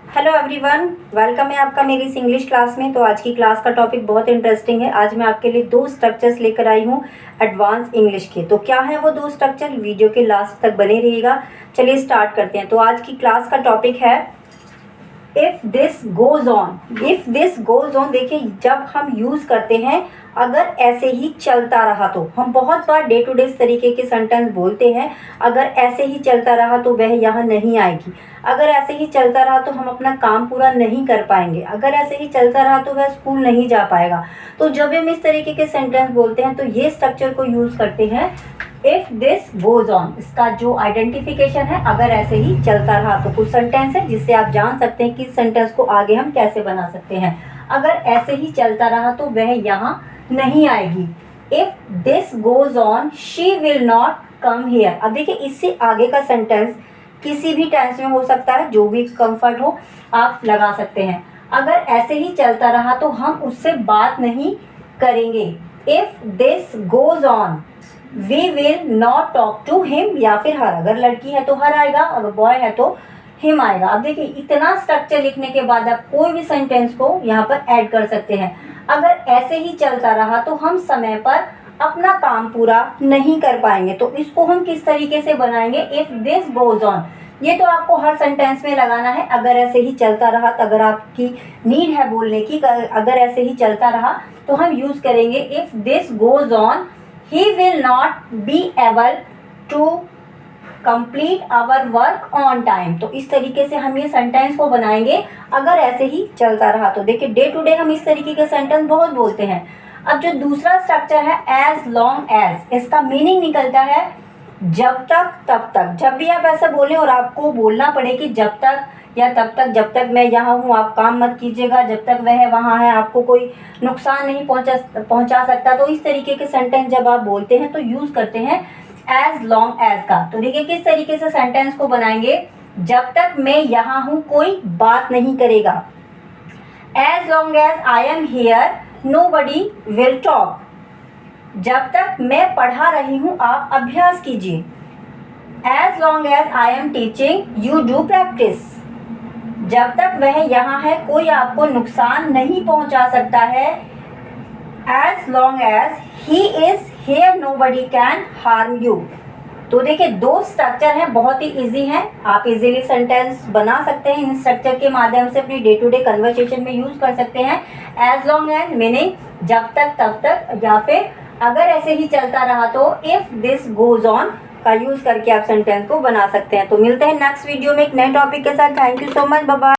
Hello everyone, welcome है आपका मेरी इस इंग्लिश क्लास में। तो आज की क्लास का टॉपिक बहुत इंटरेस्टिंग है। आज मैं आपके लिए दो स्ट्रक्चर्स लेकर आई हूँ एडवांस इंग्लिश के। तो क्या है वो दो स्ट्रक्चर, वीडियो के लास्ट तक बने रहिएगा। चलिए स्टार्ट करते हैं। तो आज की क्लास का टॉपिक है if this goes on. If this goes on, देखिए जब हम यूज़ करते हैं अगर ऐसे ही चलता रहा तो, हम बहुत बार डे टू डे इस तरीके के सेंटेंस बोलते हैं। अगर ऐसे ही चलता रहा तो वह यहाँ नहीं आएगी। अगर ऐसे ही चलता रहा तो हम अपना काम पूरा नहीं कर पाएंगे। अगर ऐसे ही चलता रहा तो वह स्कूल नहीं जा पाएगा। तो जब हम इस तरीके के सेंटेंस बोलते हैं तो ये स्ट्रक्चर को यूज़ करते हैं इफ दिस गोज ऑन। इसका जो आइडेंटिफिकेशन है, अगर ऐसे ही चलता रहा तो, कुछ सेंटेंस है जिससे आप जान सकते हैं कि इस सेंटेंस को आगे हम कैसे बना सकते हैं। अगर ऐसे ही चलता रहा तो वह यहाँ नहीं आएगी। If this goes on she will not come here. अब देखिए इससे आगे का सेंटेंस किसी भी टेंस में हो सकता है, जो भी कंफर्ट हो आप लगा सकते हैं। अगर ऐसे ही चलता रहा तो हम उससे बात नहीं करेंगे। If this goes on we will not talk to him, या फिर हर। अगर लड़की है तो हर आएगा, अगर बॉय है तो हिम आएगा। अब देखिए इतना स्ट्रक्चर लिखने के बाद आप कोई भी सेंटेंस को यहाँ पर ऐड कर सकते हैं। अगर ऐसे ही चलता रहा तो हम समय पर अपना काम पूरा नहीं कर पाएंगे। तो इसको हम किस तरीके से बनाएंगे, इफ दिस गोज ऑन। ये तो आपको हर सेंटेंस में लगाना है। अगर ऐसे ही चलता रहा, तो अगर आपकी नीड है बोलने की, अगर ऐसे ही चलता रहा तो हम यूज करेंगे if this goes on he will not be able to complete our work on time। तो इस तरीके से हम ये सेंटेंस को बनाएंगे अगर ऐसे ही चलता रहा तो। देखिए डे टू डे हम इस तरीके के सेंटेंस बहुत बोलते हैं। अब जो दूसरा स्ट्रक्चर है एज लॉन्ग एज, इसका मीनिंग निकलता है जब तक तब तक। जब भी आप ऐसा बोलें और आपको बोलना पड़े कि जब तक या तब तक, जब तक मैं यहाँ हूँ आप काम मत कीजिएगा, जब तक वह वहाँ है आपको कोई नुकसान नहीं पहुँचा सकता। तो इस तरीके के सेंटेंस जब आप बोलते हैं तो यूज़ करते हैं एज लॉन्ग एज का। तो देखिए किस तरीके से सेंटेंस को बनाएंगे, जब तक मैं यहाँ हूँ कोई बात नहीं करेगा। As long as I am here nobody will talk. जब तक मैं पढ़ा रही हूँ आप अभ्यास कीजिए। As long as I am teaching you do practice. जब तक वह यहाँ है कोई आपको नुकसान नहीं पहुंचा सकता है। As long as he is here nobody can harm you. तो देखिए दो स्ट्रक्चर हैं, बहुत ही इजी हैं। आप इजीली सेंटेंस बना सकते हैं इन स्ट्रक्चर के माध्यम से, अपनी डे टू डे कन्वर्सेशन में यूज कर सकते हैं। एज लॉन्ग एज मीनिंग जब तक तब तक, या फिर अगर ऐसे ही चलता रहा तो इफ दिस गोज ऑन का यूज करके आप सेंटेंस को बना सकते हैं। तो मिलते हैं नेक्स्ट वीडियो में एक नए टॉपिक के साथ। Thank you so much, bye bye.